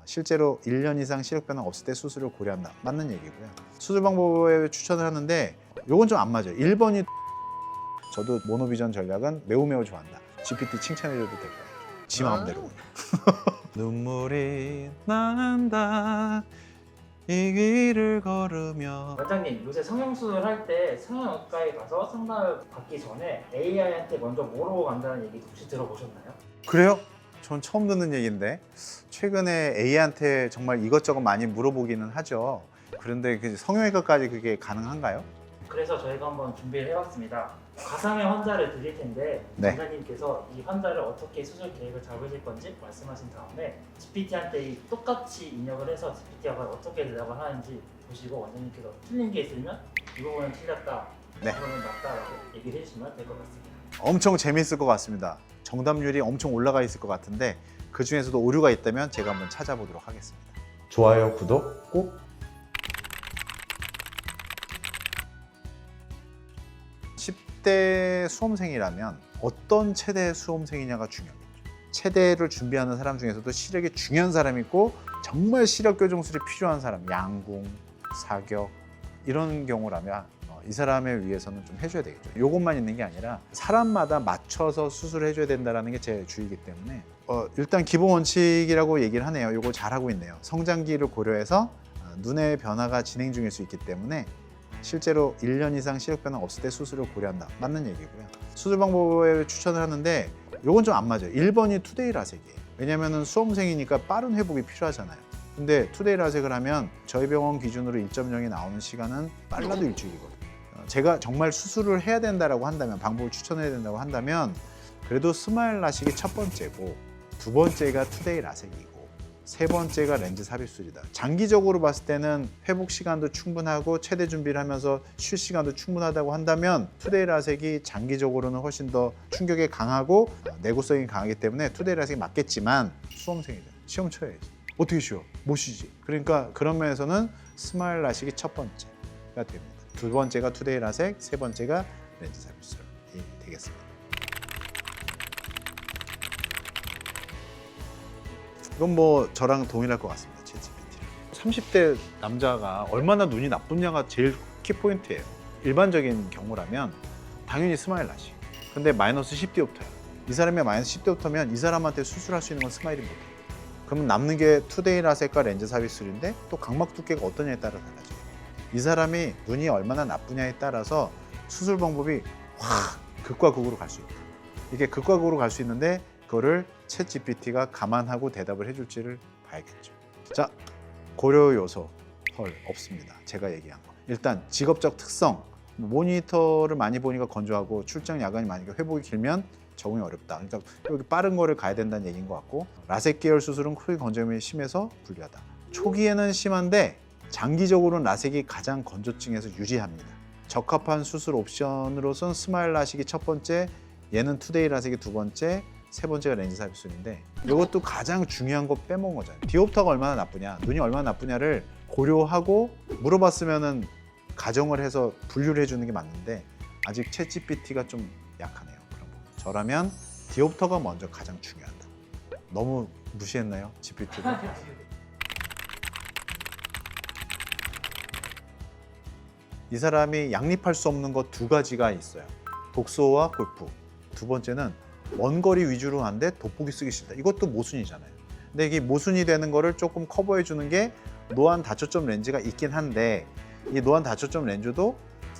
실제로 1년 이상 시력 변화 없을 때 수술을 고려한다. 맞는 얘기고요. 수술 방법에 추천을 하는데 요건 좀 안 맞아요. 1번이 저도 모노비전 전략은 매우 좋아한다. GPT 칭찬해줘도 될 거예요. 지 마음대로. 눈물이 난다 이 길을 걸으며. 원장님, 요새 성형수술 할 때 성형외과에 가서 상담을 받기 전에 AI한테 먼저 물어보고 간다는 얘기 혹시 들어보셨나요? 그래요? 전 처음 듣는 얘기인데 최근에 A한테 정말 이것저것 많이 물어보기는 하죠. 그런데 그 성형외과까지 그게 가능한가요? 그래서 저희가 한번 준비를 해봤습니다. 가상의 환자를 드릴 텐데 네. 원장님께서 이 환자를 어떻게 수술 계획을 잡으실 건지 말씀하신 다음에 GPT한테 똑같이 입력을 해서 GPT가 어떻게 대답을 하는지 보시고 원장님께서 틀린 게 있으면 이 부분은 틀렸다, 이 네. 부분은 맞다라고 얘기를 해주시면 될 것 같습니다. 엄청 재밌을 것 같습니다. 정답률이 엄청 올라가 있을 것 같은데 그 중에서도 오류가 있다면 제가 한번 찾아보도록 하겠습니다. 좋아요, 구독 꼭. 10대 수험생이라면 어떤 체대 수험생이냐가 중요합니다. 체대를 준비하는 사람 중에서도 시력이 중요한 사람이 있고 정말 시력 교정술이 필요한 사람, 양궁, 사격 이런 경우라면 이 사람을 위해서는 좀 해줘야 되겠죠. 이것만 있는 게 아니라 사람마다 맞춰서 수술을 해줘야 된다는 게 제 주의이기 때문에 일단 기본 원칙이라고 얘기를 하네요. 이거 잘하고 있네요. 성장기를 고려해서 눈의 변화가 진행 중일 수 있기 때문에 실제로 1년 이상 시력 변화 없을 때 수술을 고려한다. 맞는 얘기고요. 수술 방법에 추천을 하는데 이건 좀 안 맞아요. 1번이 투데이 라섹이에요. 왜냐하면 수험생이니까 빠른 회복이 필요하잖아요. 근데 투데이 라섹을 하면 저희 병원 기준으로 1.0이 나오는 시간은 빨라도 일주일이거든요. 제가 정말 수술을 해야 된다고 한다면, 방법을 추천해야 된다고 한다면 그래도 스마일 라식이 첫 번째고 두 번째가 투데이 라섹이고 세 번째가 렌즈 삽입 수술이다. 장기적으로 봤을 때는 회복 시간도 충분하고 체대 준비를 하면서 쉴 시간도 충분하다고 한다면 투데이 라섹이 장기적으로는 훨씬 더 충격에 강하고 내구성이 강하기 때문에 투데이 라섹이 맞겠지만 수험생이죠. 시험 쳐야지. 어떻게 쉬어? 못 쉬지. 그러니까 그런 면에서는 스마일 라식이 첫 번째가 됩니다. 두 번째가 투데이 라섹, 세 번째가 렌즈 삽입 수술이 되겠습니다. 이건 뭐 저랑 동일할 것 같습니다. 챗GPT. 30대 남자가 얼마나 눈이 나쁘냐가 제일 키포인트예요. 일반적인 경우라면 당연히 스마일 라식. 근데 마이너스 10디옵터야. 이 사람이 마이너스 10디옵터면 이 사람한테 수술할 수 있는 건 스마일이 못해요. 그러면 남는 게 투데이 라섹과 렌즈 삽입 수술인데 또 각막 두께가 어떠냐에 따라 달라져요. 이 사람이 눈이 얼마나 나쁘냐에 따라서 수술 방법이 확 극과 극으로 갈 수 있다. 이게 극과 극으로 갈 수 있는데 그거를 챗 GPT가 감안하고 대답을 해줄지를 봐야겠죠. 자, 고려 요소 없습니다. 제가 얘기한 거. 일단 직업적 특성, 모니터를 많이 보니까 건조하고 출장 야간이 많으니까 회복이 길면 적응이 어렵다. 그러니까 여기 빠른 거를 가야 된다는 얘기인 것 같고 라섹 계열 수술은 크게 건조함이 심해서 불리하다. 초기에는 심한데 장기적으로는 라섹이 가장 건조증에서 유리합니다. 적합한 수술 옵션으로선 스마일 라식이 첫 번째, 얘는 투데이 라섹이 두 번째, 세 번째가 렌즈 삽입 수술인데 이것도 가장 중요한 거 빼먹은 거잖아요. 디옵터가 얼마나 나쁘냐, 눈이 얼마나 나쁘냐를 고려하고 물어봤으면은 가정을 해서 분류를 해주는 게 맞는데 아직 챗 GPT가 좀 약하네요. 그런 거. 저라면 디옵터가 먼저 가장 중요하다. 너무 무시했나요, GPT를? 이 사람이 양립할 수 없는 것 두 가지가 있어요. 독서와 골프. 두 번째는 먼 거리 위주로 하는데 돋보기 쓰기 싫다. 이것도 모순이잖아요. 근데 이게 모순이 되는 거를 조금 커버해 주는 게 노안 다초점 렌즈가 있긴 한데 이 노안 다초점 렌즈도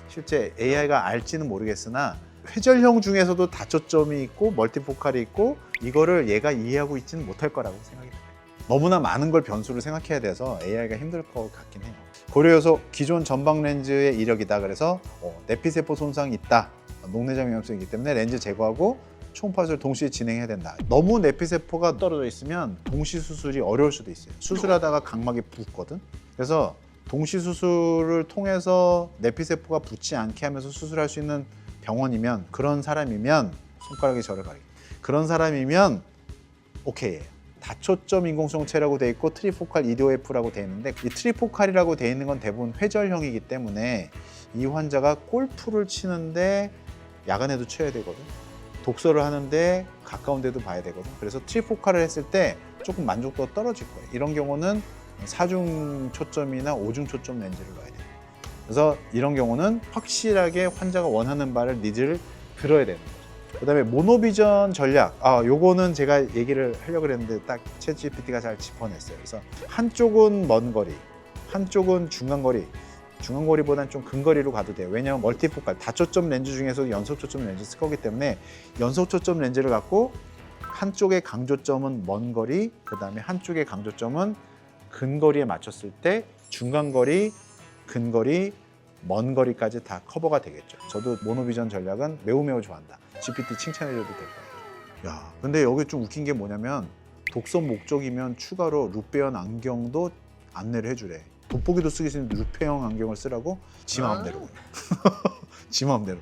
실제 AI가 알지는 모르겠으나 회절형 중에서도 다초점이 있고 멀티포칼이 있고 이거를 얘가 이해하고 있지는 못할 거라고 생각이 듭니다. 너무나 많은 걸 변수를 생각해야 돼서 AI가 힘들 것 같긴 해요. 고려요소 기존 전방 렌즈의 이력이다. 그래서 내피세포 손상이 있다. 녹내장 위험성이 있기 때문에 렌즈 제거하고 초음파술을 동시에 진행해야 된다. 너무 내피세포가 떨어져 있으면 동시 수술이 어려울 수도 있어요. 수술하다가 각막이 붓거든. 그래서 동시 수술을 통해서 내피세포가 붙지 않게 하면서 수술할 수 있는 병원이면 그런 사람이면 손가락이 저를 가리게. 그런 사람이면 오케이예요. 다초점 인공성체라고 돼 있고 트리포칼 EDOF라고 돼 있는데 이 트리포칼이라고 돼 있는 건 대부분 회절형이기 때문에 이 환자가 골프를 치는데 야간에도 쳐야 되거든. 독서를 하는데 가까운 데도 봐야 되거든. 그래서 트리포칼을 했을 때 조금 만족도가 떨어질 거예요. 이런 경우는 4중 초점이나 5중 초점 렌즈를 넣어야 돼요. 그래서 이런 경우는 확실하게 환자가 원하는 바를 니즈를 들어야 되는 거죠. 그다음에 모노비전 전략. 요거는 제가 얘기를 하려고 했는데 딱 챗GPT가 잘 짚어냈어요. 그래서 한쪽은 먼 거리, 한쪽은 중간 거리. 중간 거리보다는 좀 근거리로 가도 돼요. 왜냐하면 멀티포칼, 다초점 렌즈 중에서도 연속 초점 렌즈 쓸 거기 때문에 연속 초점 렌즈를 갖고 한쪽의 강조점은 먼 거리, 그다음에 한쪽의 강조점은 근거리에 맞췄을 때 중간 거리, 근거리, 먼 거리까지 다 커버가 되겠죠. 저도 모노비전 전략은 매우 좋아한다. GPT 칭찬해줘도 될 것 같아요. 야, 근데 여기 좀 웃긴 게 뭐냐면 독서 목적이면 추가로 루페형 안경도 안내를 해주래. 돋보기도 쓰기 싫은 루페형 안경을 쓰라고? 지 마음대로. 지 마음대로.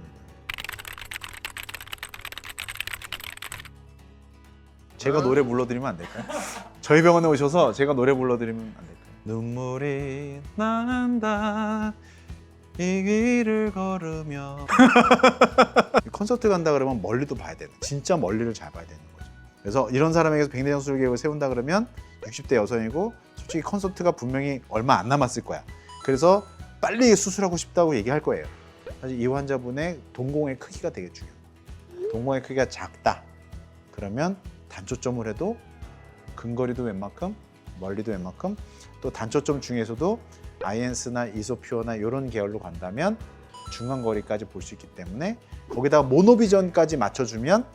제가 노래 불러드리면 안 될까요? 저희 병원에 오셔서 제가 노래 불러드리면 안 될까요? 눈물이 난다 이 길을 걸으며 콘서트 간다 그러면 멀리도 봐야 되는, 진짜 멀리를 잘 봐야 되는 거죠. 그래서 이런 사람에게서 백내장 수술 계획을 세운다 그러면 60대 여성이고 솔직히 콘서트가 분명히 얼마 안 남았을 거야. 그래서 빨리 수술하고 싶다고 얘기할 거예요. 사실 이 환자분의 동공의 크기가 되게 중요해요. 동공의 크기가 작다 그러면 단초점을 해도 근거리도 웬만큼, 멀리도 웬만큼, 또 단초점 중에서도 아이엔스나 이소퓨어나 이런 계열로 간다면 중간 거리까지 볼 수 있기 때문에 거기다가 모노비전까지 맞춰주면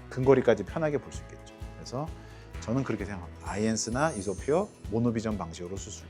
근거리까지 편하게 볼 수 있겠죠. 그래서 저는 그렇게 생각합니다. 아이엔스나 이소퓨어, 모노비전 방식으로 수술.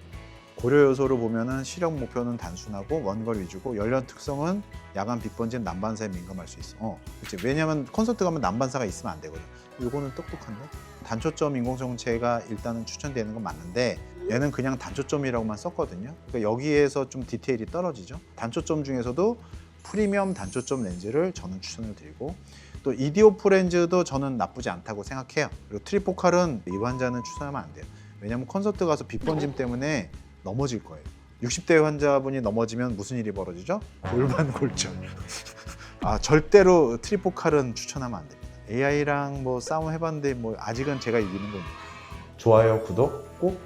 고려 요소를 보면은 시력 목표는 단순하고 원거리 위주고 연령 특성은 야간 빛 번진 난반사에 민감할 수 있어. 그렇지. 왜냐하면 콘서트 가면 난반사가 있으면 안 되거든. 이거는 똑똑한데? 단초점 인공성체가 일단은 추천되는 건 맞는데 얘는 그냥 단초점이라고만 썼거든요. 그러니까 여기에서 좀 디테일이 떨어지죠. 단초점 중에서도 프리미엄 단초점 렌즈를 저는 추천을 드리고 또 이디오프 렌즈도 저는 나쁘지 않다고 생각해요. 그리고 트리포칼은 이 환자는 추천하면 안 돼요. 왜냐하면 콘서트 가서 빛 번짐 때문에 넘어질 거예요. 60대 환자분이 넘어지면 무슨 일이 벌어지죠? 골반 골절. 절대로 트리포칼은 추천하면 안 됩니다. AI랑 뭐 싸움 해봤는데 뭐 아직은 제가 이기는 거니까. 좋아요, 구독 꼭.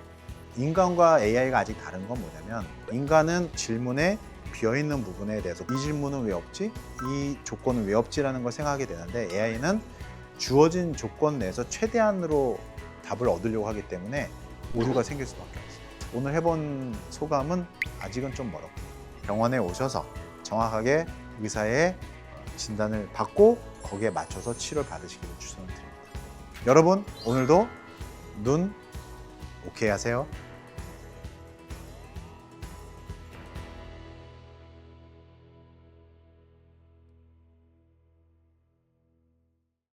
인간과 AI가 아직 다른 건 뭐냐면 인간은 질문에 비어있는 부분에 대해서 이 질문은 왜 없지? 이 조건은 왜 없지라는 걸 생각하게 되는데 AI는 주어진 조건 내에서 최대한으로 답을 얻으려고 하기 때문에 오류가 생길 수밖에 없어요. 오늘 해본 소감은 아직은 좀 멀었고 병원에 오셔서 정확하게 의사의 진단을 받고 거기에 맞춰서 치료를 받으시기를 추천드립니다. 여러분 오늘도 눈 오케이 하세요.